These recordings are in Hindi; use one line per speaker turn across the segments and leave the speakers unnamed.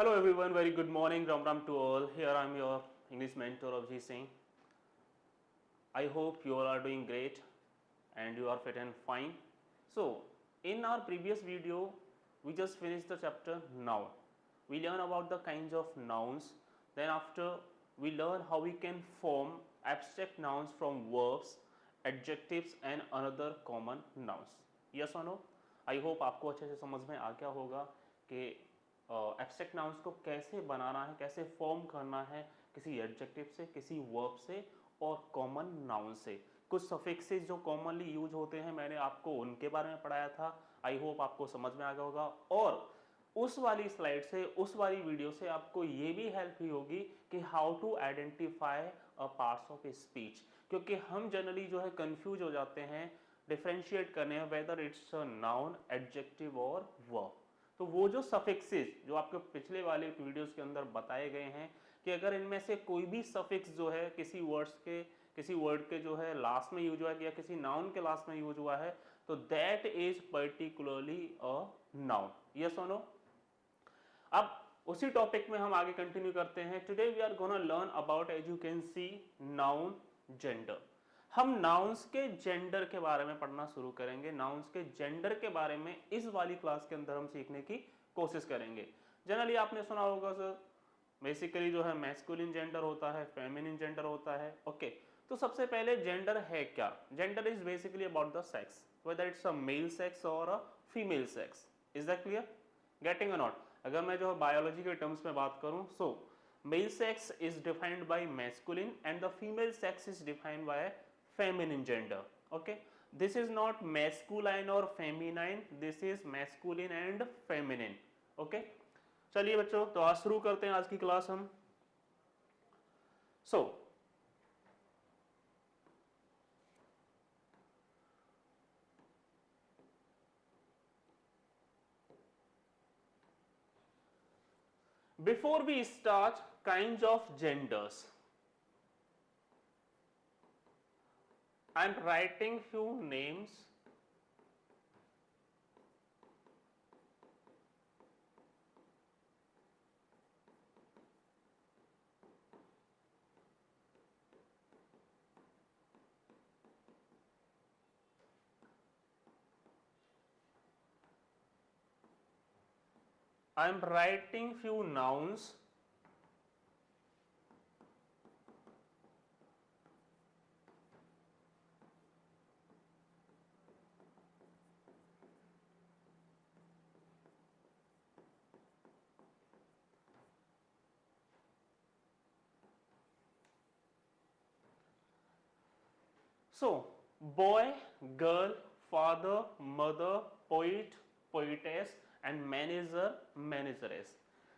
Hello everyone, very good morning, Ram Ram to all. Here I am your English mentor Abhi Singh. I hope you all are doing great and you are fit and fine. So, in our previous video, we just finished the chapter noun. We learn about the kinds of nouns. Then after, we learn how we can form abstract nouns from verbs, adjectives and another common nouns. Yes or no? I hope आपको अच्छे से समझ में आ गया होगा कि एब्स्ट्रैक्ट नाउन्स को कैसे बनाना है, कैसे फॉर्म करना है किसी एडजेक्टिव से, किसी वर्ब से और कॉमन नाउन से। कुछ सफिक्सेस जो कॉमनली यूज होते हैं मैंने आपको उनके बारे में पढ़ाया था। आई होप आपको समझ में आ गया होगा और उस वाली स्लाइड से, उस वाली वीडियो से आपको ये भी हेल्प ही होगी कि how to identify a parts of speech, क्योंकि हम जनरली जो है कंफ्यूज हो जाते हैं डिफरेंशिएट करने में weather it's a noun, adjective और वर्ब। तो वो जो सफिक्सेस जो आपके पिछले वाले वीडियोस के अंदर बताए गए हैं कि अगर इनमें से कोई भी सफिक्स जो है किसी वर्ड के जो है लास्ट में यूज हुआ है या किसी नाउन के लास्ट में यूज हुआ है तो that is particularly a noun. Yes और नो? अब उसी टॉपिक में हम आगे कंटिन्यू करते हैं। Today we are gonna learn about, as you can see, noun gender. हम नाउन्स के जेंडर के बारे में पढ़ना शुरू करेंगे। नाउन्स के जेंडर के बारे में इस वाली क्लास के अंदर हम सीखने की कोशिश करेंगे। जनरली आपने सुना होगा सर, बेसिकली जो है मैस्कुलिन जेंडर होता है, फेमिनिन जेंडर होता है। ओके, तो सबसे पहले जेंडर है क्या? Gender is basically about the sex, whether it's a male sex और a female sex. Is that clear? Getting और नॉट? अगर मैं जो बायोलॉजी के टर्म्स में बात करूं, so male sex is defined by masculine and the female sex is defined by feminine gender. Okay, this is not masculine or feminine, this is masculine and feminine. Okay, चलिए बच्चों, तो आज शुरू करते हैं आज की क्लास हम। So before we start kinds of genders, I am writing few names I am writing few nouns So, boy, girl, father, mother, poet, poetess and manager, manageress।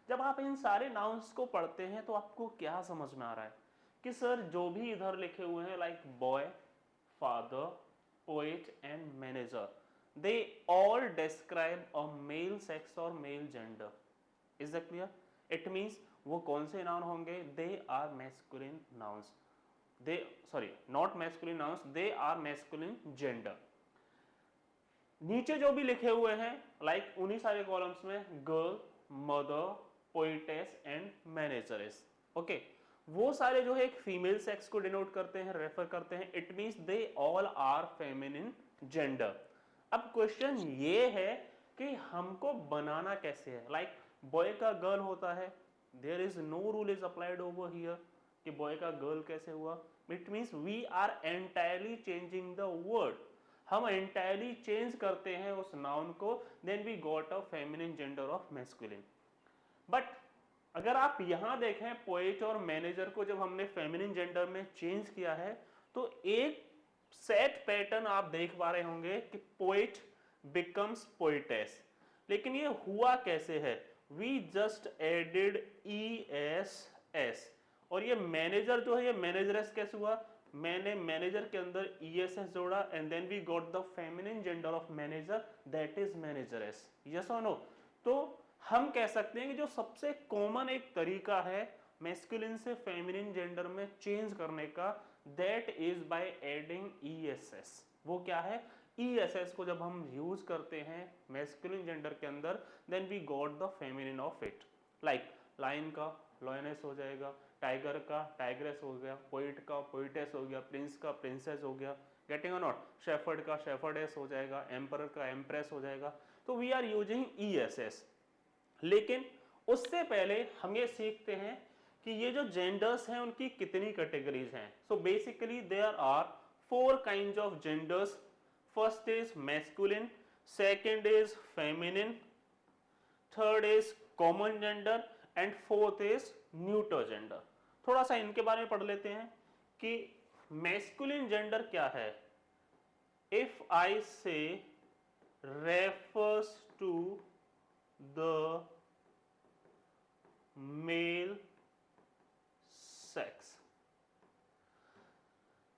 जब आप इन सारे नाउन्स को पढ़ते हैं तो आपको क्या समझ में आ रहा है कि सर जो भी इधर लिखे हुए हैं like boy, father, poet and manager, they all describe a male sex और male gender. Is that clear? It means वो कौन से नाउन होंगे? They are masculine nouns. they sorry not masculine nouns, they are masculine gender। नीचे जो भी लिखे हुए हैं लाइक उन्हीं सारे कॉलम्स में girl, mother, poetess and manageress. Okay, वो सारे जो है एक फीमेल सेक्स को डिनोट करते हैं, रेफर करते हैं। It means they all are feminine gender. अब क्वेश्चन ये है कि हमको बनाना कैसे है। लाइक बॉय का गर्ल होता है, there is no rule is applied over here कि बॉय का गर्ल कैसे हुआ। It means we are entirely changing the word. हम एंटायरली चेंज करते हैं उस नाउन को, then we got a feminine gender of masculine. But अगर आप यहां देखें पोएट और मैनेजर को जब हमने फेमिनिन जेंडर में चेंज किया है तो एक सेट पैटर्न आप देख पा रहे होंगे कि पोएट बिकम्स पोएटेस। लेकिन ये हुआ कैसे है? We just added E S S, और ये मैनेजर जो है ये मैनेजरेस कैसे हुआ? मैंने मैनेजर के अंदर ESS जोड़ा and then we got the feminine gender of manager, that is manageress. Yes और नो? तो हम कह सकते हैं कि जो सबसे कॉमन एक तरीका है मैस्कुलिन से फेमिनिन जेंडर में चेंज करने का, that is by adding ESS। वो क्या है? ESS को जब हम यूज करते हैं मैस्कुलिन जेंडर के अंदर, then we got the feminine of it. Like lion का लॉयनेस हो जाएगा, टाइगर का टाइग्रेस हो गया, पोइट का पोइटेस हो गया, प्रिंस का प्रिंसेस हो गया, गेटिंग और नॉट, शेफर्ड का शेफर्डेस हो जाएगा, एम्परर का एम्प्रेस हो जाएगा। तो वी आर यूजिंग ईएसएस। लेकिन उससे पहले हम ये सीखते हैं कि ये जो जेंडर्स हैं उनकी कितनी कैटेगरीज हैं। So basically there are 4 kinds of genders. First is masculine, second is feminine, third is common gender and fourth is neuter gender. थोड़ा सा इनके बारे में पढ़ लेते हैं कि मैस्कुलिन जेंडर क्या है। इफ आई से refers to the male sex,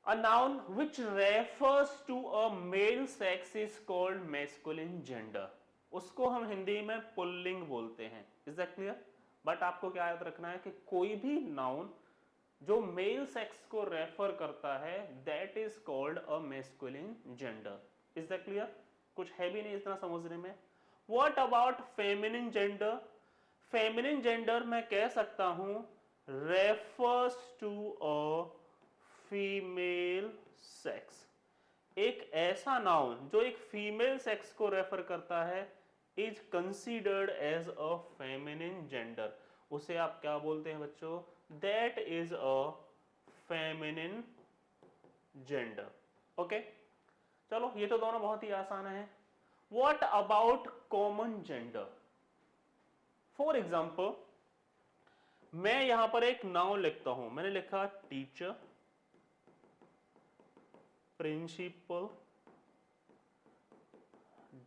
a noun which refers to a male sex is called masculine gender। उसको हम हिंदी में पुल्लिंग बोलते हैं। Is that clear? बट आपको क्या याद रखना है कि कोई भी नाउन जो मेल सेक्स को रेफर करता है that is called a masculine gender. Is that clear? कुछ है भी नहीं इतना समझने में। What about feminine gender? Feminine gender मैं कह सकता हूं refers to a female sex. एक ऐसा नाउन जो एक फीमेल सेक्स को रेफर करता है is considered as a feminine gender. उसे आप क्या बोलते हैं बच्चों? That is a feminine gender. Okay, चलो ये तो दोनों बहुत ही आसान है। What about common gender? For example मैं यहां पर एक नाउन लिखता हूं, मैंने लिखा टीचर, प्रिंसिपल,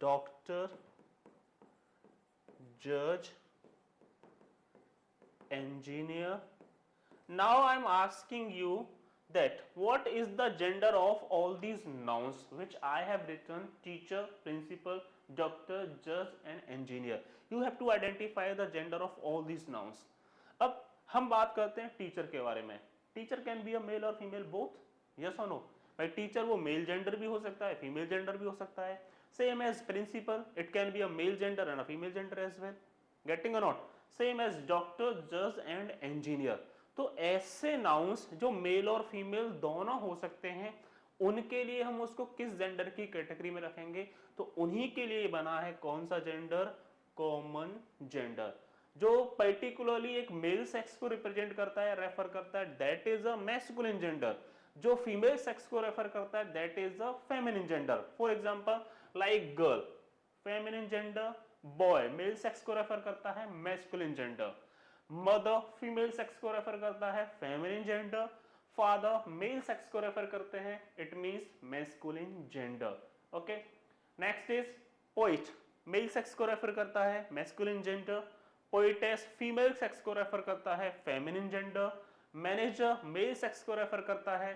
डॉक्टर, जज, engineer. Now I am asking you that what is the gender of all these nouns which I have written: teacher, principal, doctor, judge and engineer. You have to identify the gender of all these nouns. अब हम बात करते हैं टीचर के बारे में। Teacher can be a male और फीमेल बोथ, यस और नो? भाई टीचर वो मेल जेंडर भी हो सकता है, फीमेल जेंडर भी हो सकता है। Same as principal, it can be a male gender and a female gender as well. Getting और नॉट? सेम एज डॉक्टर, जज एंड इंजीनियर। तो ऐसे नाउन्स जो मेल और फीमेल दोनों हो सकते हैं उनके लिए हम उसको किस जेंडर की कैटेगरी में रखेंगे? तो उन्हीं के लिए बना है कौन सा जेंडर? Common gender. जो पर्टिकुलरली एक मेल सेक्स को रिप्रेजेंट करता है, रेफर करता है, that is a masculine gender. जो फीमेल सेक्स को रेफर करता है that is a feminine gender. For example like girl, feminine gender. Boy mail sex को रेफर करता है, masculine gender. Mother female sex को रेफर करता है, feminine gender. Father mail sex को रेफर करते हैं, it means masculine gender. Okay, next is poet, male sex को रेफर करता है, masculine gender. Poetess female sex को रेफर करता है, feminine gender. Manager male sex को रेफर करता है,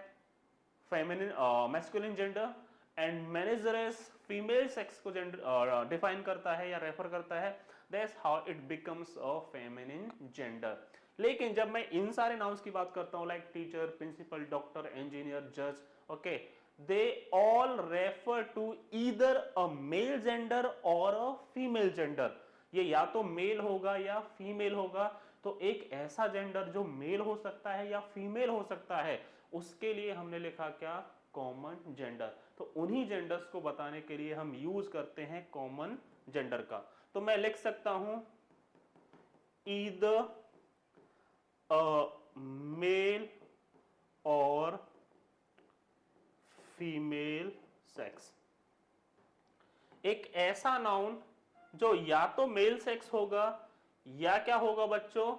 feminine masculine gender. And manageress female sex को जेंडर डिफाइन करता है या रेफर करता है, that's how it becomes a feminine gender. लेकिन जब मैं इन सारे नाउन्स की बात करता हूं like teacher, principal, doctor, engineer, जज, okay, they all refer to either a male gender और अ फीमेल जेंडर। ये या तो मेल होगा या फीमेल होगा। तो एक ऐसा जेंडर जो मेल हो सकता है या फीमेल हो सकता है उसके लिए हमने लिखा क्या? Common gender. तो उन्हीं जेंडर्स को बताने के लिए हम यूज करते हैं कॉमन जेंडर का। तो मैं लिख सकता हूं ईदर अ मेल और फीमेल सेक्स। एक ऐसा नाउन जो या तो मेल सेक्स होगा या क्या होगा बच्चों?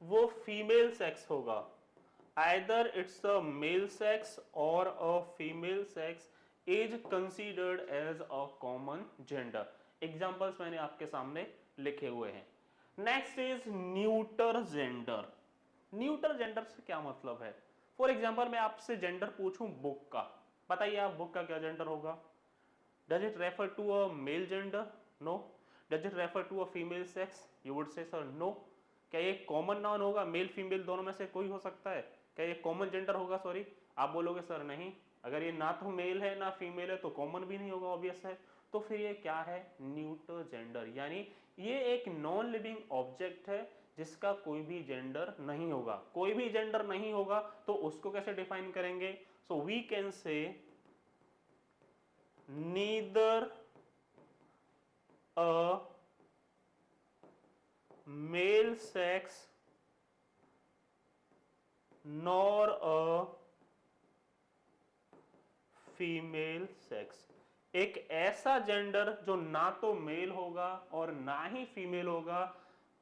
वो फीमेल सेक्स होगा। either it's a male sex or a female sex is considered as a common gender। Examples मैंने आपके सामने लिखे हुए हैं। Next is neuter gender. Neuter gender से क्या मतलब है? फॉर एग्जाम्पल मैं आपसे जेंडर पूछूं बुक का, बताइए आप बुक का क्या जेंडर होगा? Does it refer to a male gender? No. Does it refer to a female sex? You would say sir no. क्या ये कॉमन नाउन होगा? मेल फीमेल दोनों में से कोई हो सकता है? क्या ये कॉमन जेंडर होगा? सॉरी, आप बोलोगे सर नहीं। अगर ये ना तो मेल है ना फीमेल है तो कॉमन भी नहीं होगा, ऑब्वियस है। तो फिर ये क्या है, न्यूटर जेंडर, यानी ये एक नॉन लिविंग ऑब्जेक्ट है जिसका कोई भी जेंडर नहीं होगा। कोई भी जेंडर नहीं होगा तो उसको कैसे डिफाइन करेंगे? So we can say neither a male sex nor a female sex. एक ऐसा जेंडर जो ना तो मेल होगा और ना ही फीमेल होगा,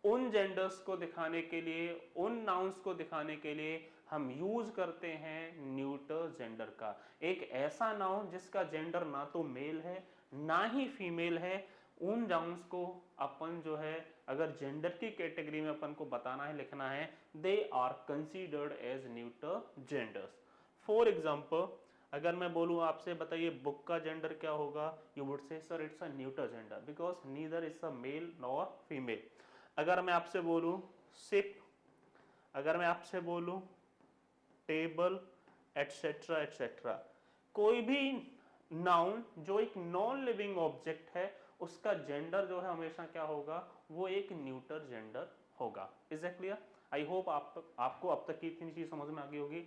उन जेंडर्स को दिखाने के लिए, उन नाउन्स को दिखाने के लिए हम यूज करते हैं न्यूटर जेंडर का। एक ऐसा नाउन जिसका जेंडर ना तो मेल है ना ही फीमेल है, उन नाउन्स को अपन जो है अगर जेंडर की कैटेगरी में अपन को बताना है, लिखना है, they are considered as neuter genders. For example, अगर मैं बोलूं आपसे, बताइए बुक का जेंडर क्या होगा, you would say sir it's a neuter gender because neither is a male nor female. अगर मैं आपसे बोलूं शिप, अगर मैं आपसे बोलूं टेबल, एटसेट्रा एटसेट्रा, कोई भी नाउन जो एक नॉन लिविंग ऑब्जेक्ट है उसका जेंडर जो है हमेशा क्या होगा, वो एक न्यूटर जेंडर होगा। Is that clear? I hope आपको अब तक की इतनी चीज समझ में आ गई होगी।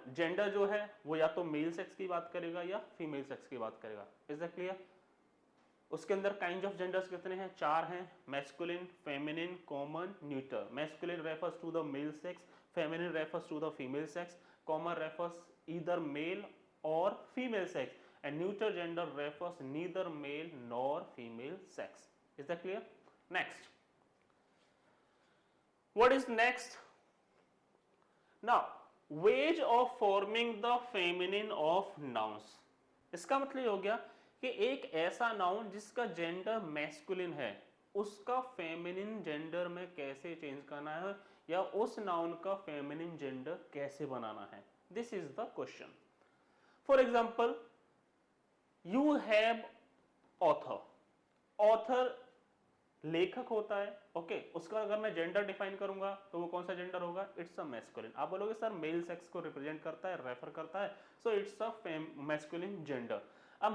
जेंडर जो है वो या तो मेल सेक्स की बात करेगा या फीमेल सेक्स की बात करेगा। Is that clear? उसके अंदर काइंड ऑफ जेंडर्स कितने हैं? 4 हैं, masculine, feminine, common, neuter. Masculine refers to the male sex, feminine refers to the female sex, common refers either male और female sex, and neuter gender refers neither male nor female sex. Is that clear? Next, what is next? Now, ways of forming the feminine of nouns. इसका मतलब हो गया कि एक ऐसा नाउन जिसका जेंडर मैस्कुलिन है उसका फेमिनिन जेंडर में कैसे चेंज करना है, या उस नाउन का फेमिनिन जेंडर कैसे बनाना है। This is the question. For example, you have author. Author लेखक होता है, ओके उसका अगर मैं जेंडर डिफाइन करूंगा तो वो कौन सा जेंडर होगा? It's a masculine. आप बोलोगे सर मेल सेक्स को रिप्रेजेंट करता है, रेफर करता है, so it's a masculine gender. अब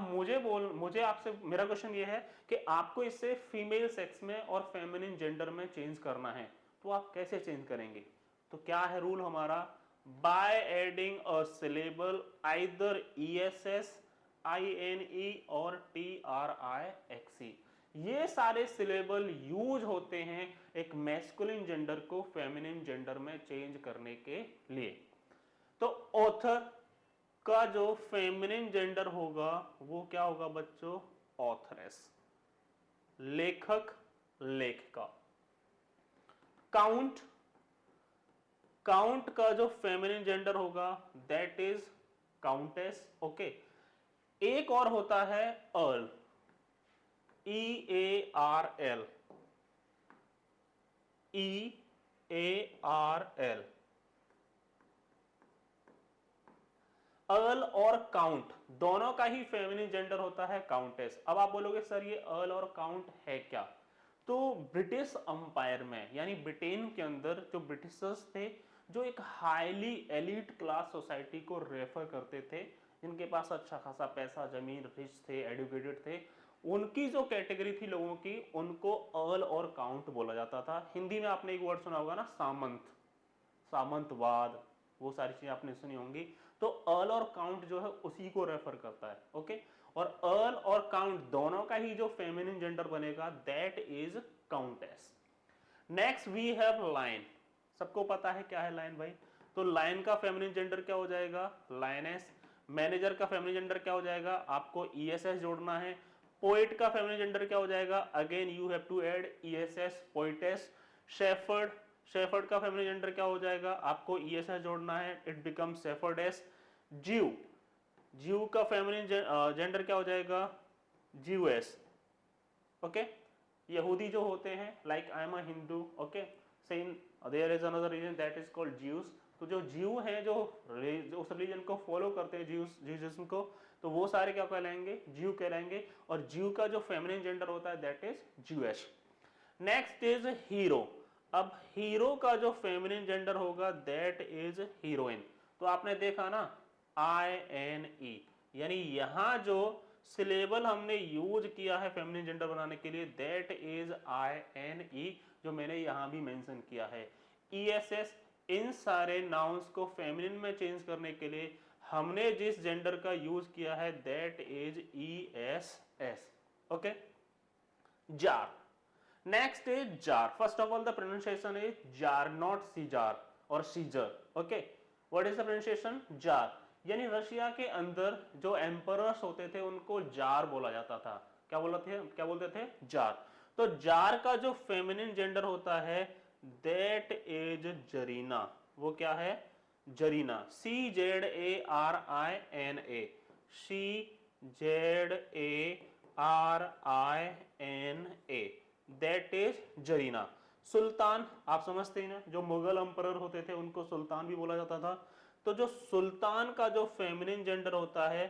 मुझे आपसे मेरा क्वेश्चन ये है कि आपको इसे फीमेल सेक्स में और फेमिनिन जेंडर में चेंज करना है, तो आप कैसे चेंज करेंगे? तो क्या है रूल हमारा? By adding a syllable either ESS, INE और TRIXE। ये सारे सिलेबल यूज होते हैं एक मैस्कुलिन जेंडर को फेमिनिन जेंडर में चेंज करने के लिए। तो ऑथर का जो फेमिनिन जेंडर होगा वो क्या होगा बच्चों? ऑथरेस। लेखक, लेखिका। काउंट, काउंट का जो फेमिनिन जेंडर होगा दैट इज काउंटेस, ओके। एक और होता है अर्ल, EARL, EARL। अर्ल और काउंट दोनों का ही फेमिनिन जेंडर होता है काउंटेस। अब आप बोलोगे सर ये अर्ल और काउंट है क्या? तो ब्रिटिश अंपायर में यानी ब्रिटेन के अंदर जो ब्रिटिशर्स थे, जो एक हाईली एलिट क्लास सोसाइटी को रेफर करते थे, जिनके पास अच्छा खासा पैसा, जमीन, रिच थे, एजुकेटेड थे, उनकी जो कैटेगरी थी लोगों की, उनको अर्ल और काउंट बोला जाता था। हिंदी में आपने एक वर्ड सुना होगा ना, सामंत, सामंतवाद, वो सारी चीजें आपने सुनी होंगी। तो अर्ल और काउंट जो है उसी को रेफर करता है, ओके। और अर्ल और काउंट दोनों का ही जो फेमिनिन जेंडर बनेगा that is countess. Next we have line. सबको पता है क्या है लाइन भाई? तो लाइन का फेमिनिन जेंडर क्या हो जाएगा? लाइनेस। मैनेजर का फेमिनिन जेंडर क्या हो जाएगा? आपको ESS जोड़ना है। पोएट का फेमिनिन जेंडर क्या हो जाएगा? Again you have to add ESS, poetess. Shepherd, shepherd का फेमिनिन जेंडर क्या हो जाएगा? आपको ESS जोड़ना है, इट बिकम शेफर्डेस। जीव, जीव का फेमिनिन जेंडर क्या हो जाएगा? जीवेस, ओके। यहूदी जो होते हैं, like I am a Hindu, okay, same there is another reason that is called Jews. तो जो जीव हैं, जो उस रिलीजन को फॉलो करते हैं, ज्यूइज्म को, तो वो सारे क्या कहलाएंगे? जीव कहलाएंगे। और जीव का जो फेमिनिन जेंडर होता है that is Jewish. Next is hero. अब हीरो का जो फेमिनिन जेंडर होगा दैट इज हीरोइन। तो आपने देखा ना INE, यानी यहाँ जो सिलेबल हमने यूज किया है फेमिनिन जेंडर बनाने के लिए दैट इज INE, जो मैंने यहाँ भी मेंशन किया है। ESS, इन सारे नाउन्स को फेमिनिन में चेंज करने के लिए हमने जिस जेंडर का यूज किया है that is ESS। Okay, czar, next is czar. First of all the pronunciation is czar, not czar और czar. Okay, what is the pronunciation? Czar. यानी रशिया के अंदर जो एम्परर्स होते थे उनको जार बोला जाता था। क्या बोलते थे? जार। तो जार का जो फेमिनिन जेंडर होता है दैट इज जरीना। वो क्या है? Czarina. CZARINA, CZARINA, that is czarina. सुल्तान, आप समझते हैं ना, जो मुगल एम्परर होते थे उनको सुल्तान भी बोला जाता था। तो जो सुल्तान का जो फेमिनिन जेंडर होता है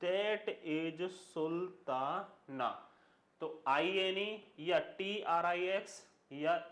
दैट इज सुल्ताना। तो INE या TRIX या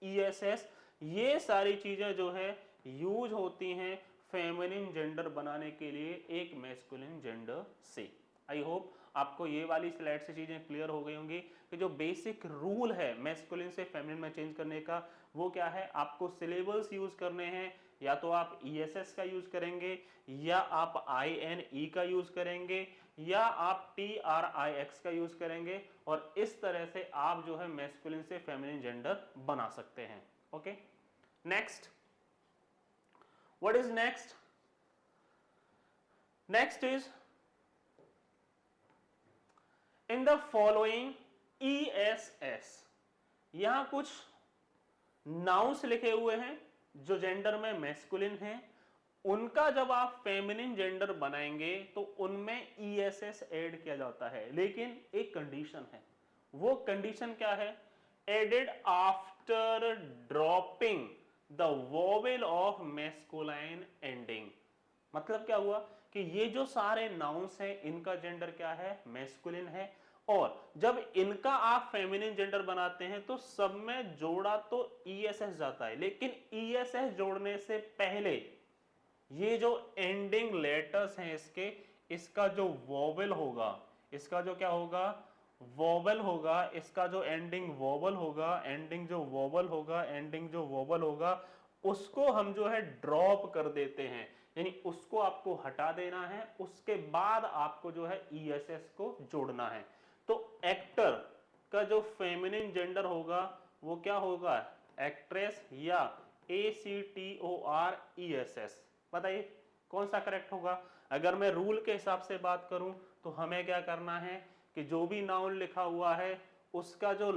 ESS, ये सारी चीजें जो है यूज होती हैं फेमिनिन जेंडर बनाने के लिए एक मैस्कुलिन जेंडर से। आई होप आपको ये वाली स्लाइड से चीजें क्लियर हो गई होंगी कि जो बेसिक रूल है मैस्कुलिन से फेमिनिन में चेंज करने का वो क्या है। आपको सिलेबल्स यूज करने हैं, या तो आप ESS का यूज करेंगे, या आप INE का यूज करेंगे, या आप TRIX का यूज करेंगे, और इस तरह से आप जो है मैस्कुलिन से फेमिनिन जेंडर बना सकते हैं। Okay, next, what is next? Next is in the following ESS, यहां कुछ नाउन्स लिखे हुए हैं जो जेंडर में मैस्कुलिन है, उनका जब आप फेमिनिन जेंडर बनाएंगे तो उनमें ESS ऐड किया जाता है, लेकिन एक कंडीशन है। वो कंडीशन क्या है? Added after dropping the vowel of masculine ending. मतलब क्या हुआ कि ये जो सारे नाउन्स हैं इनका जेंडर क्या है? मैस्कुलिन है, और जब इनका आप फेमिनिन जेंडर बनाते हैं तो सब में जोड़ा तो ESS जाता है, लेकिन ESS जोड़ने से पहले ये जो एंडिंग लेटर्स हैं इसका जो वोवेल होगा, इसका जो क्या होगा? वोवेल होगा, इसका जो एंडिंग वोवेल होगा, एंडिंग जो वोवेल होगा, एंडिंग जो वोवेल होगा, उसको हम जो है ड्रॉप कर देते हैं, यानी उसको आपको हटा देना है। उसके बाद आपको जो है ESS को जोड़ना है। तो एक्टर का जो फेमिनिन जेंडर होगा वो क्या होगा? एक्ट्रेस या ACTORESS। बताइए कौन सा करेक्ट होगा? अगर मैं रूल के हिसाब से बात करूं तो हमें क्या करना है कि जो भी नाउन लिखा हुआ है उसका जो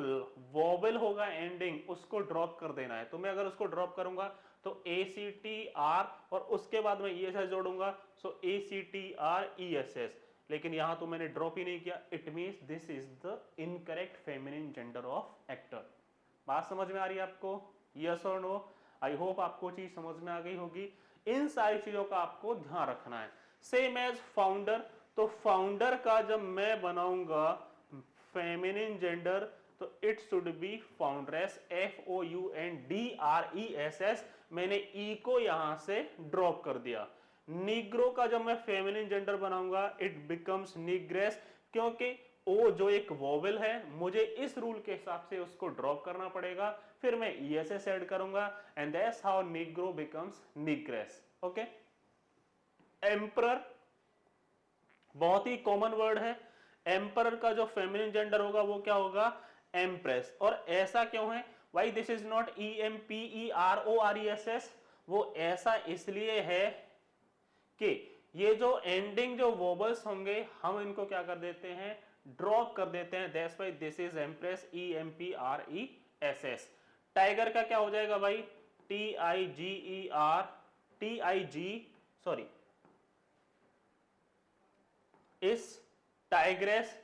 वोवेल होगा एंडिंग उसको ड्रॉप कर देना है। तो मैं अगर उसको ड्रॉप करूंगा तो ACTR और उसके बाद मैं ESS जोड़ूंगा, सो ACTRESS। लेकिन यहां तो मैंने ड्रॉप ही नहीं किया, it means this is the incorrect feminine gender of actor. बात समझ में आ रही है आपको? यस और नो? आई होप आपको चीज समझ में आ गई होगी। इन सारी चीजों का आपको ध्यान रखना है। सेम एज फाउंडर, तो फाउंडर का जब मैं बनाऊंगा फेमिनिन जेंडर तो इट शुड बी फाउंड्रेस, FOUNDRESS। मैंने E को यहां से ड्रॉप कर दिया। निग्रो का जब मैं फेमिनिन जेंडर बनाऊंगा इट बिकम्स निग्रेस, क्योंकि ओ जो एक वोवेल है मुझे इस रूल के हिसाब से उसको ड्रॉप करना पड़ेगा, फिर मैं ESS ऐड करूंगा and that's how negro becomes negress. Okay, emperor बहुत ही कॉमन वर्ड है। एम्परर का जो फेमिनिन जेंडर होगा वो क्या होगा? एम्प्रेस। और ऐसा क्यों है? Why this is not EMPERORESS? वो ऐसा इसलिए है कि ये जो एंडिंग जो वोबल्स होंगे हम इनको क्या कर देते हैं? ड्रॉप कर देते हैं। That's why this is empress, EMPRESS। Tiger का क्या हो जाएगा भाई? इस tigress,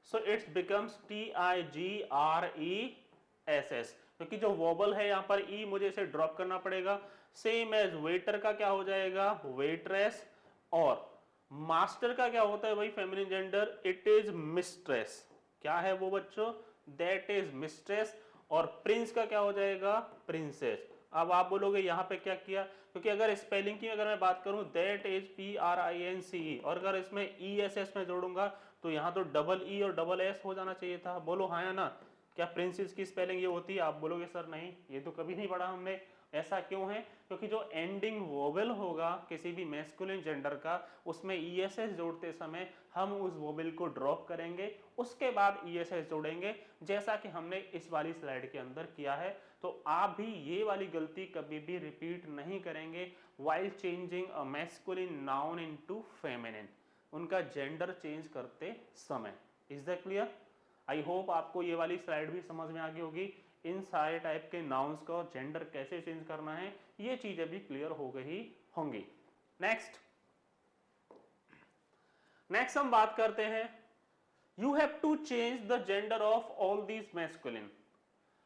so it's becomes TIGRESS, क्योंकि जो वोबल है यहां पर E मुझे इसे ड्रॉप करना पड़ेगा। सेम एज वेटर का क्या हो जाएगा? वेट्रेस। और मास्टर का क्या होता है भाई feminine gender? It is mistress. क्या है वो बच्चों? That is mistress. और प्रिंस का क्या हो जाएगा? प्रिंसेस। अब आप बोलोगे यहाँ पे क्या किया, क्योंकि अगर स्पेलिंग की अगर मैं बात करूं दैट इज PRINCE, और अगर इसमें ESS में जोड़ूंगा तो यहाँ तो डबल ई और डबल एस हो जाना चाहिए था। बोलो हाँ या ना, क्या प्रिंसेस की स्पेलिंग ये होती है? आप बोलोगे सर नहीं, ये तो कभी नहीं पढ़ा हमने। ऐसा क्यों है? क्योंकि जो एंडिंग वोवेल होगा किसी भी मैस्कुलिन जेंडर का, उसमें ESS जोड़ते समय हम उस वोवेल को ड्रॉप करेंगे, उसके बाद ESS जोड़ेंगे, जैसा कि हमने इस वाली स्लाइड के अंदर किया है। तो आप भी ये वाली गलती कभी भी रिपीट नहीं करेंगे while changing a masculine noun into feminine, उनका जेंडर चेंज करते समय। Is that clear? I hope आपको ये वाली स्लाइड भी समझ में आ गई होगी। इन सारे टाइप के नाउन्स का जेंडर कैसे चेंज करना है ये चीजें भी क्लियर हो गई होंगी। नेक्स्ट हम बात करते हैं, you have to change the gender of all these masculine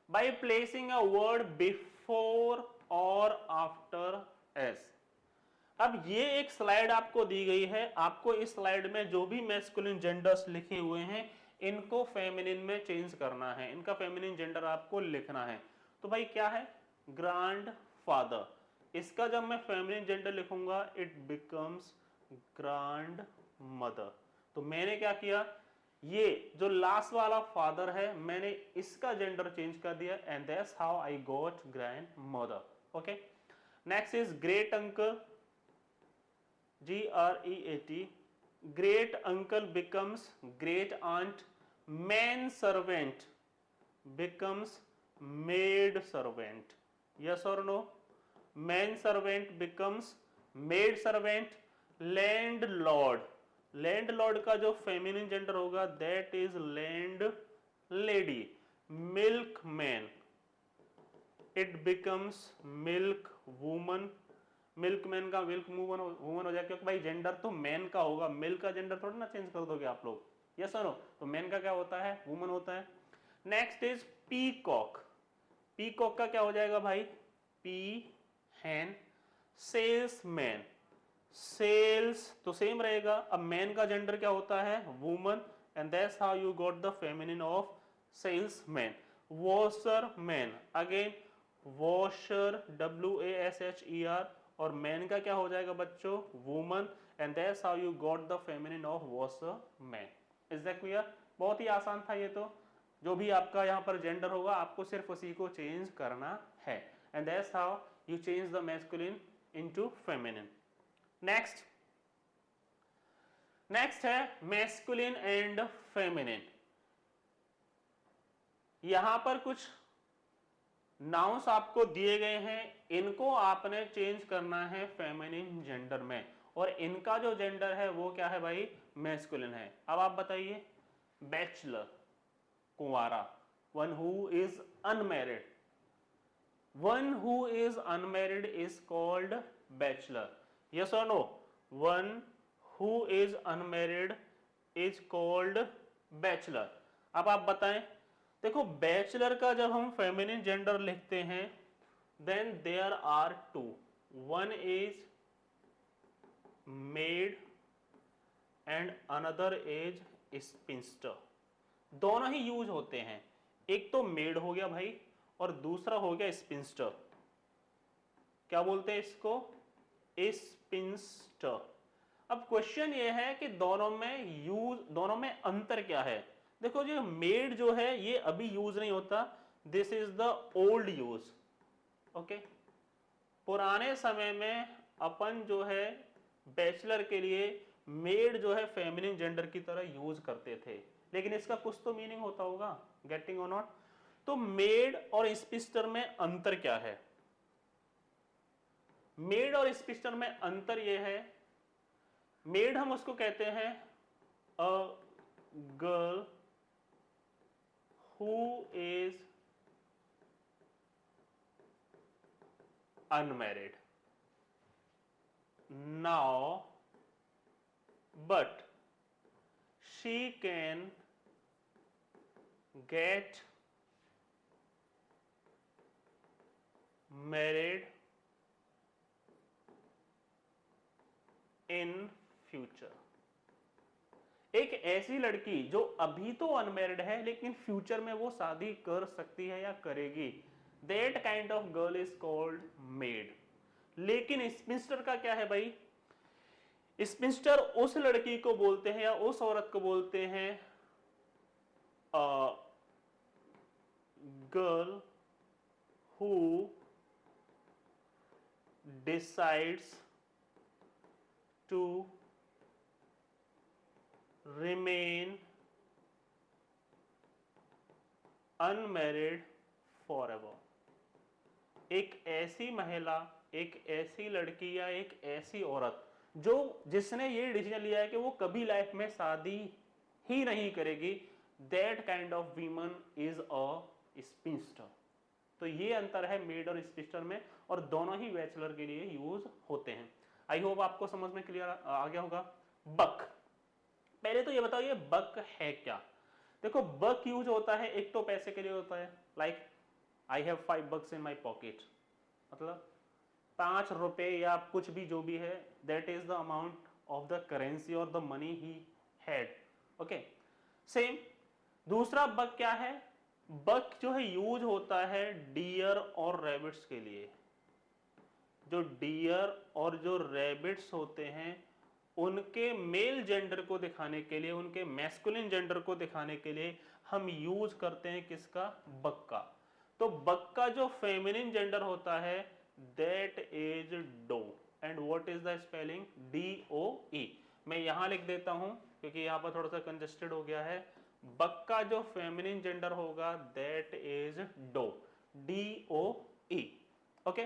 by placing a word before और आफ्टर एस। अब ये एक स्लाइड आपको दी गई है, आपको इस स्लाइड में जो भी मैस्कुलिन जेंडर्स लिखे हुए हैं इनको फेमिनिन में चेंज करना है, इनका फेमिनिन जेंडर आपको लिखना है। तो भाई क्या है? ग्रैंड फादर, इसका जब मैं फेमिनिन जेंडर लिखूंगा इट बिकम्स ग्रैंड मदर। तो मैंने क्या किया, ये जो लास्ट वाला फादर है मैंने इसका जेंडर चेंज कर दिया, and that's how I got grand mother. Okay, next is great uncle, GREAT, great uncle becomes great aunt, man servant becomes maid servant, yes or no? Man servant becomes maid servant, landlord, landlord का जो फेमिनिन जेंडर होगा that is land lady, milkman it becomes milk woman, milkman का मिल्क वूमन हो जाए, क्योंकि भाई जेंडर तो मैन का होगा, मिल्क का जेंडर थोड़ा ना चेंज कर दोगे आप लोग, यस और नो? तो मैन का क्या होता है? वूमन होता है। नेक्स्ट इज पीकॉक, पीकॉक का क्या हो जाएगा भाई? पी हैन, सेल्समैन, सेल्स तो सेम रहेगा, अब मैन का जेंडर क्या होता है? Woman, and that's how you got the feminine of salesman. Washerman, again washer, WASHER, और मैन का क्या हो जाएगा बच्चों? Woman, and that's how you got the feminine of washerman. Is that clear? बहुत ही आसान था ये तो, जो भी आपका यहाँ पर जेंडर होगा आपको सिर्फ उसी को चेंज करना है, and that's how you change the masculine into feminine. Next है मैस्कुलिन एंड फेमिनिन। यहां पर कुछ नाउन्स आपको दिए गए हैं, इनको आपने चेंज करना है फेमिनिन जेंडर में, और इनका जो जेंडर है वो क्या है भाई? मैस्कुलिन है। अब आप बताइए, बैचलर कुंवारा, one who is unmarried, one who is unmarried is called bachelor, yes और no? One who is unmarried is called bachelor. अब आप बताएं, देखो बैचलर का जब हम फेमिनिन जेंडर लिखते हैं then there are two, one is maid and another is spinster, दोनों ही यूज होते हैं। एक तो मेड हो गया भाई और दूसरा हो गया स्पिंस्टर। क्या बोलते हैं इसको? स्पिंस्टर। अब क्वेश्चन ये है कि दोनों में अंतर क्या है? देखो जो मेड जो है ये अभी यूज नहीं होता, this is the old use. Okay, पुराने समय में अपन जो है बैचलर के लिए मेड जो है फेमिनिन जेंडर की तरह यूज करते थे, लेकिन इसका कुछ तो मीनिंग होता होगा, गेटिंग और नॉट? तो मेड और स्पिंस्टर में अंतर क्या है? मेड और स्पिंस्टर में अंतर यह है, मेड हम उसको कहते हैं a girl who is unmarried now but she can get married in future। एक ऐसी लड़की जो अभी तो अनमैरिड है लेकिन फ्यूचर में वो शादी कर सकती है या करेगी, that kind of girl is called made. लेकिन स्पिंस्टर का क्या है भाई, स्पिंस्टर उस लड़की को बोलते हैं या उस औरत को बोलते हैं girl who decides to remain unmarried forever. एक ऐसी महिला, एक ऐसी लड़की या एक ऐसी औरत जो जिसने ये डिसीजन लिया है कि वो कभी लाइफ में शादी ही नहीं करेगी, that kind of women is a sphincter. तो ये अंतर है मेड और स्पिंस्टर में, और दोनों ही बैचलर के लिए यूज होते हैं। आई होप आपको समझ में क्लियर आ गया होगा। बक, पहले तो ये बताओ ये बक है क्या। देखो बक यूज होता है एक तो पैसे के लिए होता है, like I have 5 bucks in my pocket, मतलब 5 रुपए या कुछ भी जो भी है, that is the amount of the currency और the money he had. Okay, same दूसरा बक क्या है, बक जो है यूज होता है डियर और रैबिट्स के लिए। जो डियर और जो रैबिट्स होते हैं उनके मेल जेंडर को दिखाने के लिए, उनके मैस्कुलिन जेंडर को दिखाने के लिए हम यूज करते हैं किसका, बक का। तो बक का जो फेमिनिन जेंडर होता है that is doe, and what is the spelling, DOE। मैं यहां लिख देता हूं क्योंकि यहां पर थोड़ा सा कंजेस्टेड हो गया है। बक का जो फेमिनिन जेंडर होगा that is doe, DOE। Okay,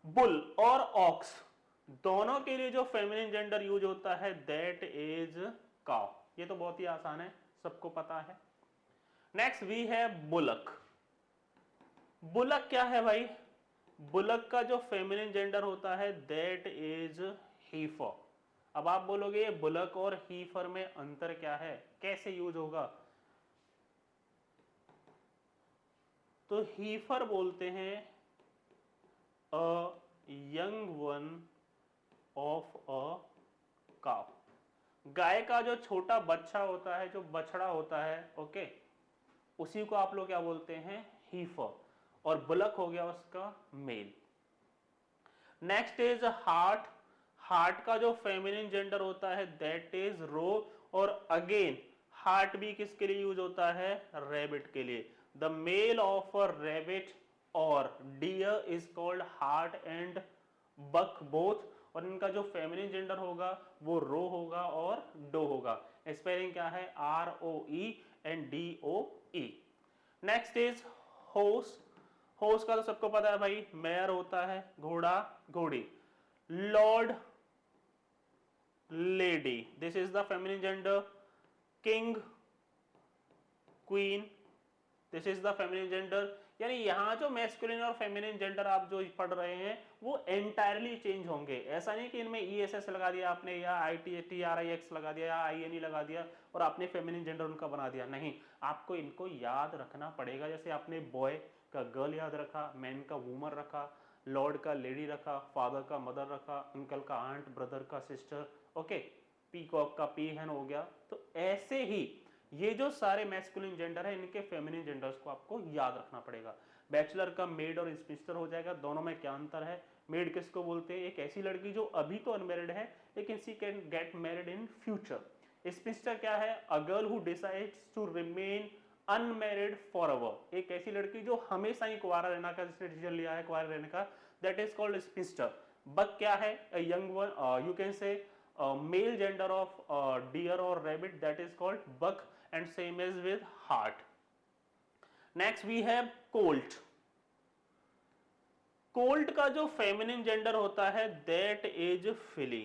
bull और ऑक्स दोनों के लिए जो फेमिनिन जेंडर यूज होता है दैट इज काउ। ये तो बहुत ही आसान है, सबको पता है। नेक्स्ट वी है बुलक। बुलक क्या है भाई, बुलक का जो फेमिनिन जेंडर होता है दैट इज हीफर। अब आप बोलोगे ये बुलक और हीफर में अंतर क्या है, कैसे यूज होगा, तो हीफर बोलते हैं a young one of a cow. गाय का जो छोटा बच्चा होता है, जो बछड़ा होता है, ओके, उसी को आप लोग क्या बोलते हैं, हीफर, और बुलक हो गया उसका male. Next is hart. Hart का जो फेमिनिन जेंडर होता है दैट इज रो, और अगेन हार्ट भी किसके लिए यूज होता है, रैबिट के लिए। The male of a rabbit और deer is called hart and buck both, और इनका जो फेमिनिन जेंडर होगा वो रो होगा और डो होगा। स्पेलिंग क्या है, ROE and DOE। Next is horse. Horse का तो सबको पता है भाई, मेयर होता है, घोड़ा घोड़ी। Lord lady, this is the feminine gender. King queen, this is the feminine gender. यानी यहां जो मैस्कुलिन और फेमिनिन जेंडर आप जो पढ़ रहे हैं वो एंटायरली चेंज होंगे। ऐसा नहीं कि इनमें ESS लगा दिया आपने, या ITRIX लगा दिया, या INE लगा दिया और आपने फेमिनिन जेंडर उनका बना दिया, नहीं, आपको इनको याद रखना पड़ेगा। जैसे आपने बॉय का गर्ल याद रखा, मैन का वूमन रखा, लॉर्ड का लेडी रखा, फादर का मदर रखा, अंकल का आंट, ब्रदर का सिस्टर, ओके, पीकॉक का पीहन हो गया। तो ऐसे ही ये जो सारे मैस्कुलिन जेंडर है इनके फेमिनिन जेंडर्स को आपको याद रखना पड़ेगा। बैचलर का मेड और स्पिंस्टर हो जाएगा। दोनों में क्या अंतर है, मेड किसको बोलते हैं, एक ऐसी लड़की जो अभी तो अनमैरिड है लेकिन she can get married in future. Spinster क्या है, a girl who decides to remain unmarried forever. एक ऐसी लड़की जो हमेशा ही कुंवारा रहना का, जिसने डिसीजन लिया है कुंवारा रहने का, that is called spinster. Buck क्या है, a young one, you can say male gender of deer और rabbit, that is called buck, and same as with heart. Next we have colt. Colt का जो फेमिनिन जेंडर होता है दैट इज फिली।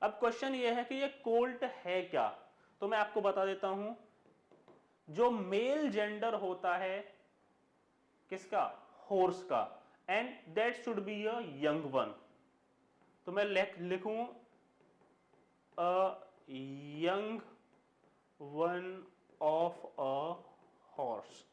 अब क्वेश्चन ये है कि ये कोल्ट है क्या, तो मैं आपको बता देता हूं। जो मेल जेंडर होता है किसका, हॉर्स का, and that should be a young one. तो मैं लिखूं a young one of a horse.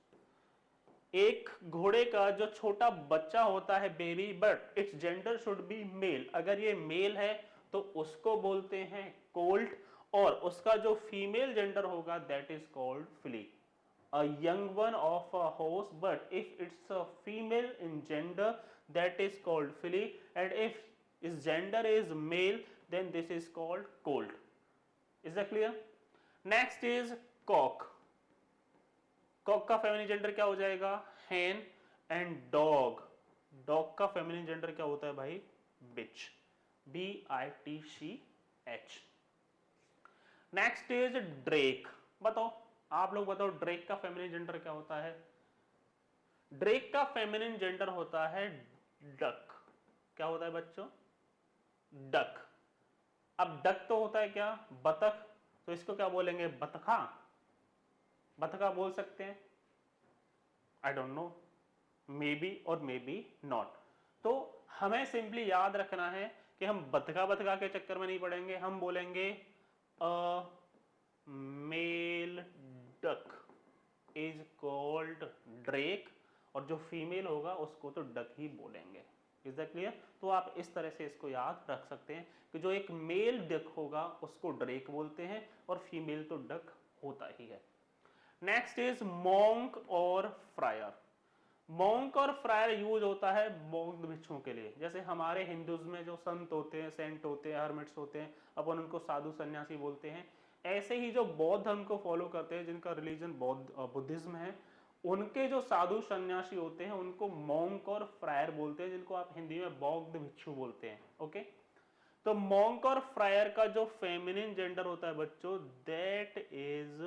एक घोड़े का जो छोटा बच्चा होता है baby, but its gender should be male. अगर ये मेल है तो उसको बोलते हैं कोल्ट, और उसका जो फीमेल जेंडर होगा that is called filly. a young one of a horse, but if it's a female in gender, that is called filly, and if its gender is male, then this is called colt. Is that clear? Next is cock. Cock का फेमिनिन जेंडर क्या हो जाएगा? hen. एंड डॉग, डॉग का फेमिनिन जेंडर क्या होता है भाई? Bitch, bitch. Next is drake. बताओ, आप लोग बताओ ड्रेक का फेमिनिन जेंडर क्या होता है? ड्रेक का फेमिनिन जेंडर होता है डक. क्या होता है बच्चों? डक. अब डक तो होता है क्या? बतख. तो इसको क्या बोलेंगे? बतखा. बतखा बोल सकते हैं. I don't know, may be और मे बी नॉट. तो हमें सिंपली याद रखना है कि हम बतखा बतखा के चक्कर में नहीं पड़ेंगे. हम बोलेंगे a male duck is called drake, और जो फीमेल होगा उसको तो डक ही बोलेंगे. Is that clear? तो आप इस तरह से इसको याद रख सकते हैं कि जो एक मेल डक होगा उसको ड्रेक बोलते हैं, और फीमेल तो डक होता ही है. नेक्स्ट इज मॉन्क और फ्रायर. मॉन्क और फ्रायर यूज होता है बौद्ध भिक्षुओं के लिए. जैसे हमारे हिंदुइज्म में जो संत होते हैं, सेंट होते हैं, हर्मिट्स होते हैं, अपन उनको साधु सन्यासी बोलते हैं. ऐसे ही जो बौद्ध धर्म को फॉलो करते हैं, जिनका रिलीजन बुद्धिज्म है, उनके जो साधु सन्यासी होते हैं उनको मॉन्क और फ्रायर बोलते हैं, जिनको आप हिंदी में बौद्ध भिक्षु बोलते हैं. ओके, तो मॉन्क और फ्रायर का जो फेमिनिन जेंडर होता है बच्चों, दैट इज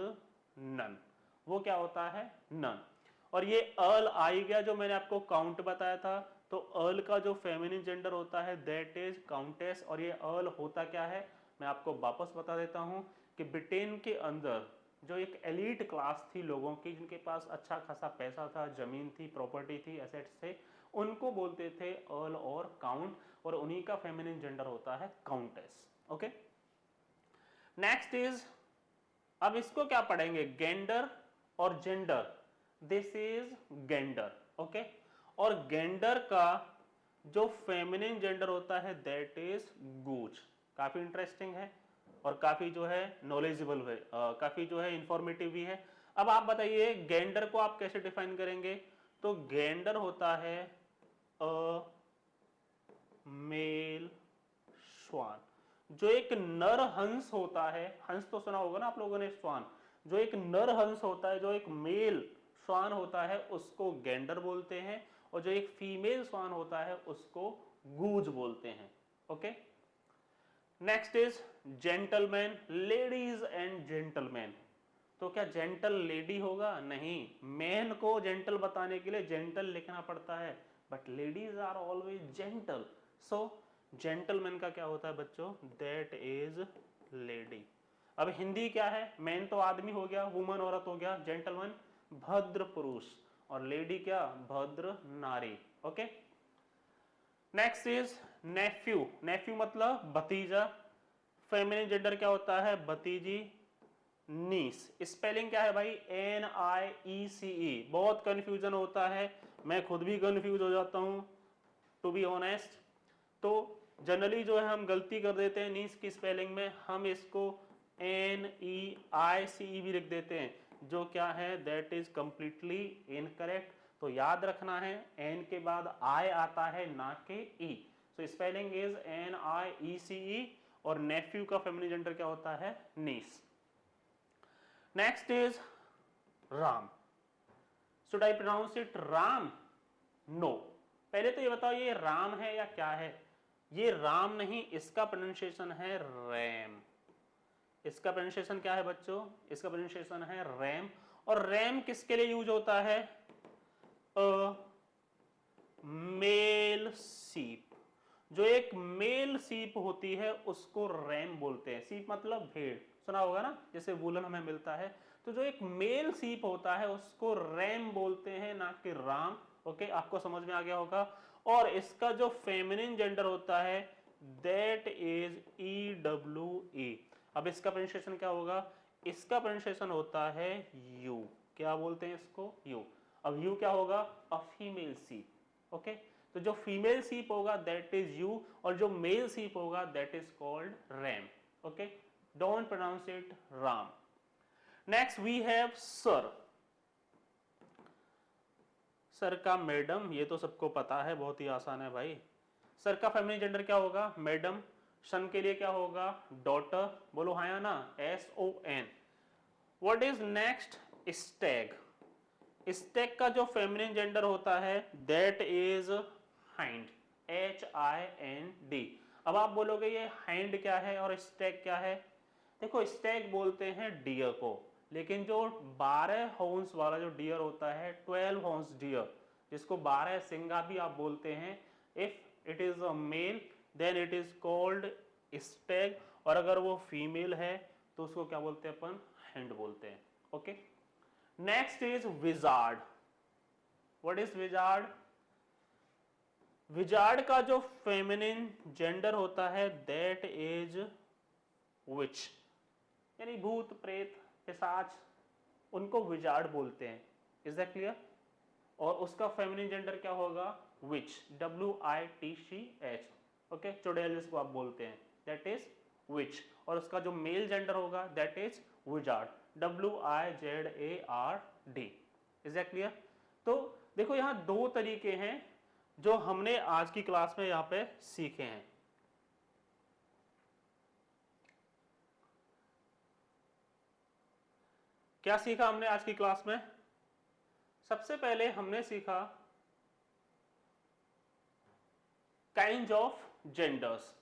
नन. वो क्या होता है? नन. और ये अर्ल आई गया जो मैंने आपको काउंट बताया था, तो अर्ल का जो फेमिनिन जेंडर होता है दैट इज काउंटेस. और ये अर्ल होता क्या है मैं आपको वापस बता देता हूं कि ब्रिटेन के अंदर जो एक एलीट क्लास थी लोगों की, जिनके पास अच्छा खासा पैसा था, जमीन थी, प्रॉपर्टी थी, एसेट्स थे, उनको बोलते थे अर्ल और काउंट, और उन्हीं का फेमिनिन जेंडर होता है काउंटेस. ओके, नेक्स्ट इज, अब इसको क्या पढ़ेंगे? गेंडर और gender. This is gander. Okay, और गेंडर का जो फेमिनिन जेंडर होता है दैट इज गूच. काफी इंटरेस्टिंग है और काफी जो है नॉलेजेबल है, काफी जो है इंफॉर्मेटिव भी है. अब आप बताइए गेंडर को आप कैसे डिफाइन करेंगे? तो गेंडर होता है अ मेल श्वान. जो एक नर हंस होता है, हंस तो सुना होगा ना आप लोगों ने, श्वान. जो एक नर हंस होता है, जो एक मेल श्वान होता है, उसको गेंडर बोलते हैं, और जो एक फीमेल श्वान होता है उसको गूज बोलते हैं. Okay, next is gentleman. Ladies and gentleman. तो क्या जेंटल लेडी होगा? नहीं, मैन को जेंटल बताने के लिए जेंटल लिखना पड़ता है, but ladies are always gentle. So gentleman का क्या होता है बच्चों? That is lady. अब हिंदी क्या है? मैन तो आदमी हो गया, वुमन औरत हो गया, जेंटलमैन भद्र पुरुष, और लेडी क्या? भद्र नारी. Okay, next is nephew. Nephew मतलब भतीजा. फेमिनिन जेंडर क्या होता है? भतीजी, नीस. स्पेलिंग क्या है भाई? NIECE. बहुत कंफ्यूजन होता है, मैं खुद भी कंफ्यूज हो जाता हूं टू बी ऑनेस्ट. तो जनरली जो है हम गलती कर देते हैं नीस की स्पेलिंग में, हम इसको NEICE भी लिख देते हैं, जो क्या है? That is completely incorrect. तो याद रखना है एन के बाद आई आता है, ना के E. So spelling is NIECE. और नेफ्यू का फेमिनिन जेंडर क्या होता है? Niece. Next is ram. Should I pronounce it ram? No. पहले तो ये बताओ ये राम है या क्या है? ये राम नहीं, इसका प्रोनाउंसिएशन है रैम. इसका प्रोनाउंसिएशन क्या है बच्चों? इसका प्रोनाउंसिएशन है रैम. और रैम किसके लिए यूज होता है? मेल सीप. जो एक मेल सीप होती है उसको रैम बोलते हैं. सीप मतलब भेड़, सुना होगा ना, जैसे वूलन हमें मिलता है. तो जो एक मेल सीप होता है उसको रैम बोलते हैं, ना कि राम. ओके, आपको समझ में आ गया होगा. और इसका जो फेमिनिन जेंडर होता है दैट इज EWE. अब इसका प्रोनाउंसिएशन क्या होगा? इसका प्रोनाउंसिएशन होता है यू. क्या बोलते हैं इसको? यू. अब यू क्या होगा? अ फीमेल सीप. ओके, तो जो फीमेल सीप होगा दैट इज यू, और जो मेल सीप होगा that is called ram. Okay, don't pronounce it Ram. Next we have sir. Sir का मैडम, ये तो सबको पता है, बहुत ही आसान है भाई। सर का फेमिनिन जेंडर क्या होगा? मैडम। सन के लिए क्या होगा? डॉटर। बोलो हाँ या ना? SON। What is next? Stag. Stag का जो फेमिनिन जेंडर होता है दैट इज हाइंड। HIND। अब आप बोलोगे ये हाइंड क्या है और स्टैग क्या है? देखो, स्टैग बोलते हैं डियर को, लेकिन जो 12 हॉर्न्स वाला जो डियर होता है, 12 हॉर्न्स डियर, जिसको 12 सिंगा भी आप बोलते हैं, if it is a male then it is called stag, और अगर वो फीमेल है तो उसको क्या बोलते हैं अपन? हैंड बोलते हैं। Okay. Next is wizard. What is wizard? Wizard का जो फेमिनिन जेंडर होता है दैट इज विच, यानी भूत प्रेत पिशाच, उनको विजार्ड बोलते हैं। Is that clear? और उसका फेमिनिन जेंडर क्या होगा? विच। WITCH। ओके, चुड़ैल जिसको आप बोलते हैं, दैट इज विच। और उसका जो मेल जेंडर होगा that is wizard. WIZARD। Is that clear? तो देखो, यहां दो तरीके हैं जो हमने आज की क्लास में यहां पे सीखे हैं। क्या सीखा हमने आज की क्लास में? सबसे पहले हमने सीखा kinds of genders.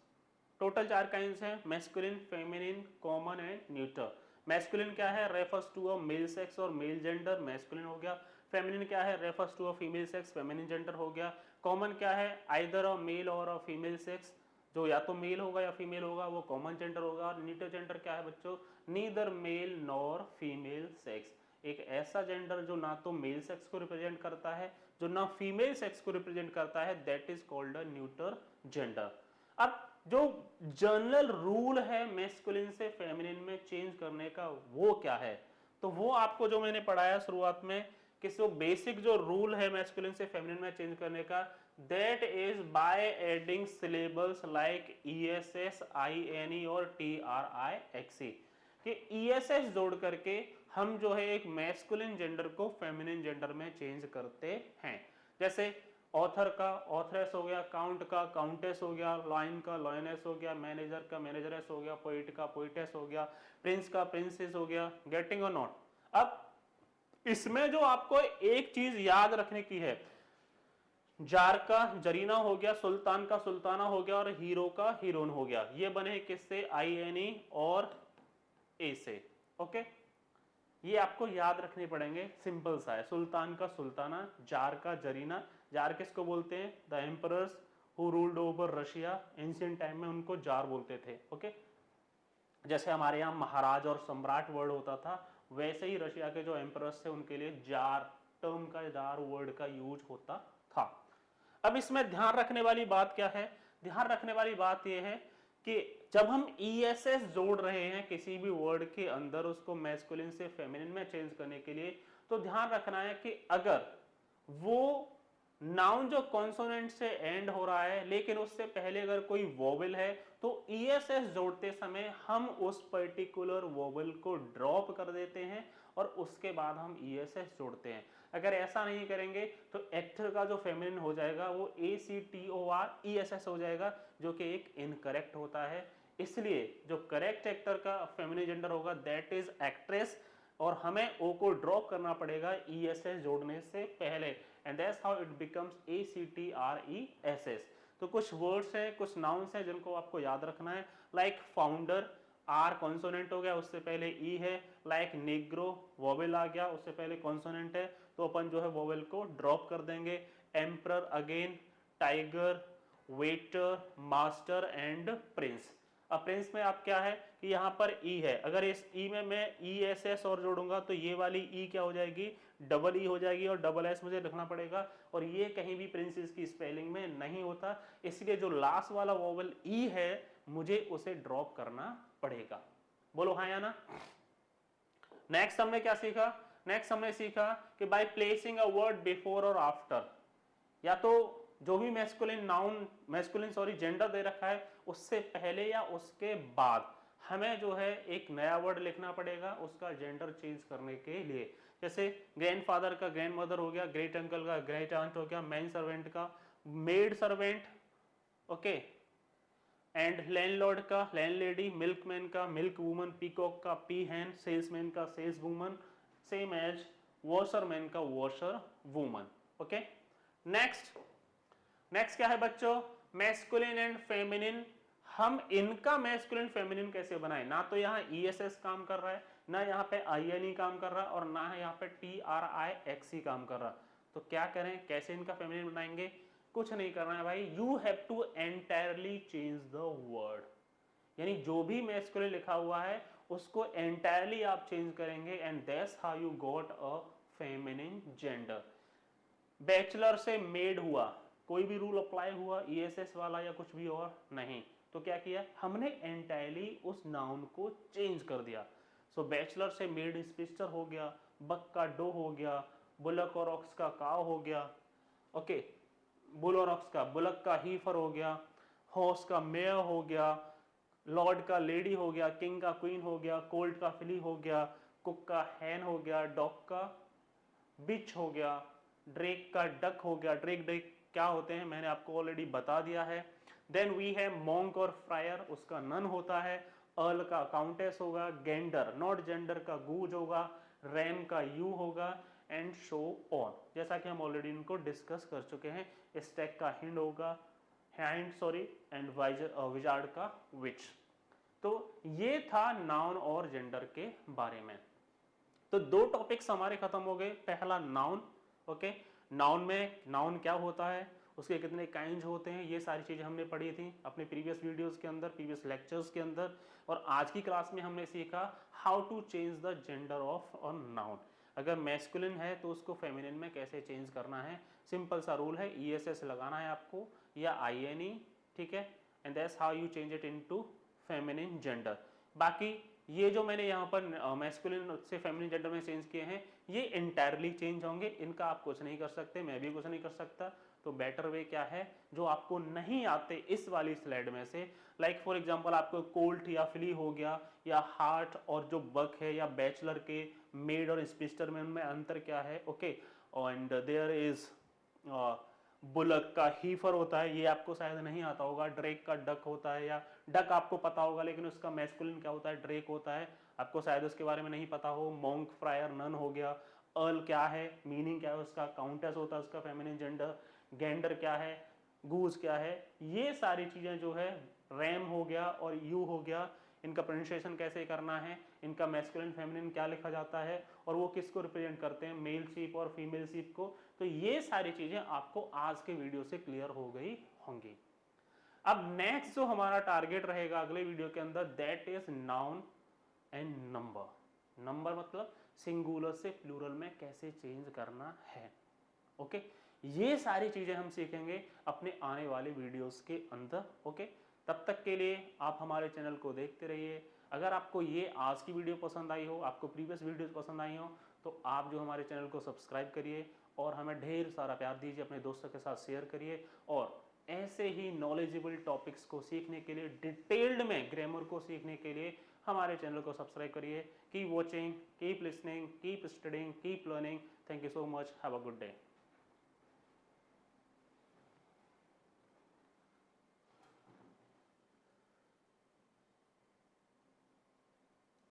Total 4 kinds हैं, masculine, feminine, common and neutral. Masculine क्या है? Refers to a male sex और मेल जेंडर, मैस्कुलिन हो गया। फेमिनिन क्या है? Refers to a female sex, feminine gender हो गया। कॉमन क्या है? आइदर अ मेल और अ फीमेल सेक्स, जो या तो मेल होगा या फीमेल होगा वो कॉमन जेंडर होगा। और न्यूट्रल जेंडर क्या है बच्चों? Neither male nor female sex, एक ऐसा जेंडर जो ना तो मेल सेक्स को रिप्रेजेंट करता है, जो ना फीमेल सेक्स को रिप्रेजेंट करता है, that is called a neutral gender. अब जो जनरल रूल है मैस्कुलिन से फेमिनिन में चेंज करने का, वो क्या है? तो वो आपको जो मैंने पढ़ाया शुरुआत में कि जो बेसिक जो रूल है मैस्कुलिन से फेमिनिन में चेंज करने का, that is by adding syllables like ESS, INE और TRIXE, कि ESS जोड़ करके हम जो है एक मैस्कुलिन जेंडर को फेमिनिन जेंडर में चेंज करते हैं। जैसे ऑथर का ऑथरेस हो गया, काउंट का काउंटेस हो गया, लॉयन का लॉयनेस हो गया, मैनेजर का मैनेजरेस हो गया, पोइट का पोइटेस हो गया, प्रिंस का प्रिंसेस हो गया। गेटिंग और नॉट? अब इसमें जो आपको एक चीज याद रखने की है, जार का जरीना हो गया, सुल्तान का सुल्ताना हो गया और हीरो का हीरोइन हो गया। ये बने किससे? INE और A से। ओके, ये आपको याद रखने पड़ेंगे, सिंपल सा है। सुल्तान का सुल्ताना, जार का जरीना। जार किसको बोलते हैं? The emperors who ruled over Russia. Ancient time में उनको जार बोलते थे। ओके, जैसे हमारे यहाँ महाराज और सम्राट वर्ड होता था, वैसे ही रशिया के जो एम्परर्स थे उनके लिए जार टर्म का, जार वर्ड का यूज होता था। अब इसमें ध्यान रखने वाली बात क्या है? ध्यान रखने वाली बात यह है कि जब हम ESS जोड़ रहे हैं किसी भी वर्ड के अंदर उसको मैस्कुलिन से फेमिनिन में चेंज करने के लिए, तो ध्यान रखना है कि अगर वो नाउन जो कॉन्सोनेंट से एंड हो रहा है लेकिन उससे पहले अगर कोई वोवेल है, तो ESS जोड़ते समय हम उस पर्टिकुलर वोवेल को ड्रॉप कर देते हैं और उसके बाद हम ESS जोड़ते हैं। अगर ऐसा नहीं करेंगे तो एक्टर का जो फेमिनिन हो जाएगा वो ACTORESS हो जाएगा, जो कि एक इनकरेक्ट होता है। इसलिए जो करेक्ट एक्टर का फेमिनिन जेंडर होगा दैट इज एक्ट्रेस, और हमें ओ को ड्रॉप करना पड़ेगा ESS जोड़ने से पहले, and that's how it becomes ACTRESS। तो कुछ वर्ड्स हैं, कुछ नाउन्स हैं जिनको आपको याद रखना है, लाइक फाउंडर, आर कॉन्सोनेंट हो गया, उससे पहले ई है। लाइक निग्रो, वोवेल आ गया, उससे पहले कॉन्सोनेंट है, तो अपन जो है वोवेल को ड्रॉप कर देंगे। Emperor again, tiger, waiter, master and Prince. अब प्रिंस में आप क्या है कि यहाँ पर ई है, अगर इस ई में मैं ESS और जोड़ूंगा तो ये वाली ई क्या हो जाएगी? डबल ई हो जाएगी, और डबल एस मुझे लिखना पड़ेगा, और ये कहीं भी प्रिंसेस की स्पेलिंग में नहीं होता, इसलिए जो लास्ट वाला वोवेल ई है मुझे उसे ड्रॉप करना पड़ेगा। बोलो हाँ या ना? नेक्स्ट हमने क्या सीखा? नेक्स्ट हमने सीखा कि bye placing a word before और आफ्टर, या तो जो भी masculine noun, masculine sorry gender दे रखा है उससे पहले या उसके बाद हमें जो है एक नया वर्ड लिखना पड़ेगा उसका जेंडर चेंज करने के लिए। जैसे ग्रैंडफादर का ग्रैंडमदर हो गया, ग्रेट अंकल का ग्रेट आंट हो गया, मैन सर्वेंट का maid servant, okay, and landlord का लैंडलेडी, मिल्कमैन का मिल्क वूमन, पीकॉक का पी हैन, सेल्समैन का sales woman, same as washerman का washer woman. Okay, next next क्या है बच्चों, मैस्कुलिन एंड फेमिनिन। हम इनका मैस्कुलिन फेमिनिन कैसे बनाएं? ना तो यहाँ ESS काम कर रहा है, ना यहाँ पे INE काम कर रहा है, और ना है यहाँ पे TRIXE काम कर रहा। तो क्या करें, कैसे इनका फेमिनिन बनाएंगे? कुछ नहीं करना है भाई, you have to entirely change the word, यानी जो भी मैस्कुलिन लिखा हुआ है उसको एंटायरली आप चेंज करेंगे, and that's how you got a feminine gender. Bachelor से मेड हुआ, कोई भी रूल अप्लाई हुआ ESS वाला या कुछ भी और नहीं, तो क्या किया हमने, एंटायरली उस नाउन को चेंज कर दिया। सो बैचलर से मेड स्पीचर हो गया, बक का डो हो गया, बुलक और ऑक्स का काव हो गया, ओके, बुल और ऑक्स का बुलक का हीफर हो गया, हॉर्स का मेयर हो गया, लॉर्ड का लेडी हो गया, किंग का क्वीन हो गया, कोल्ट का फिली हो गया, कुक का हैन हो गया, डॉग का बिच हो गया, ड्रेक का डक हो गया। ड्रेक ड्रेक क्या होते हैं मैंने आपको ऑलरेडी बता दिया है। देन वी है मॉन्क और फ्रायर, उसका नन होता है। अर्ल का काउंटेस होगा, गेंडर नॉट जेंडर का गूज होगा, रैम का यू होगा, एंड शो ऑन, जैसा कि हम ऑलरेडी इनको डिस्कस कर चुके हैं। स्टैक का हिंड होगा, हैंड सॉरी, एंड विजार्ड का विच। तो ये था नाउन और जेंडर के बारे में। तो दो टॉपिक्स हमारे खत्म हो गए। पहला नाउन, ओके, नाउन में नाउन क्या होता है, उसके कितने काइंड होते हैं, ये सारी चीजें हमने पढ़ी थी अपने प्रीवियस वीडियोस के अंदर, प्रीवियस लेक्चर्स के अंदर। और आज की क्लास में हमने सीखा how to change the gender of a noun. अगर मैस्कुलिन है तो उसको फेमिनिन में कैसे चेंज करना है। सिंपल सा रूल है, ESS लगाना है आपको या INE, ठीक है, and that's how you change it into feminine gender. बाकी ये जो मैंने यहाँ पर मैस्कुलिन से फेमिनिन जेंडर में चेंज किए हैं, ये इंटायरली चेंज होंगे, इनका आप कुछ नहीं कर सकते, मैं भी कुछ नहीं कर सकता। तो बेटर वे क्या है, जो आपको नहीं आते इस वाली स्लाइड में से, लाइक फॉर एग्जांपल आपको कोल्ट या फिली हो गया, या हार्ट और जो बक है, या बैचलर के मेड और स्पीस्टर में उनमें अंतर क्या है, okay, and there is bullock का हीफर होता है, ये आपको शायद नहीं आता होगा। ड्रेक का डक होता है, या डक आपको पता होगा लेकिन उसका मैस्कुलिन क्या होता है, ड्रेक होता है, आपको शायद उसके बारे में नहीं पता हो। मॉन्क फ्रायर नन हो गया। अर्ल क्या है, मीनिंग क्या है उसका, काउंटेस होता है उसका फेमिनिन जेंडर। गेंडर क्या है, गूज क्या है, ये सारी चीजें जो है, रैम हो गया और यू हो गया, इनका प्रोनाउंसिएशन कैसे करना है, इनका मैस्कुलिन फेमिनिन क्या लिखा जाता है, और वो किसको रिप्रेजेंट करते हैं, मेल शीप और फीमेल शीप को। तो ये सारी चीजें आपको आज के वीडियो से क्लियर हो गई होंगी। अब नेक्स्ट जो हमारा टारगेट रहेगा अगले वीडियो के अंदर, that is noun and number. Number मतलब सिंगुलर से प्लूरल में कैसे चेंज करना है, ओके। ये सारी चीजें हम सीखेंगे अपने आने वाले वीडियोस के अंदर, ओके। तब तक के लिए आप हमारे चैनल को देखते रहिए। अगर आपको ये आज की वीडियो पसंद आई हो, आपको प्रीवियस वीडियोस पसंद आई हो, तो आप जो हमारे चैनल को सब्सक्राइब करिए और हमें ढेर सारा प्यार दीजिए, अपने दोस्तों के साथ शेयर करिए। और ऐसे ही नॉलेजेबल टॉपिक्स को सीखने के लिए, डिटेल्ड में ग्रामर को सीखने के लिए हमारे चैनल को सब्सक्राइब करिए। Keep watching, keep listening, keep studying, keep learning. Thank you so much, have a good day.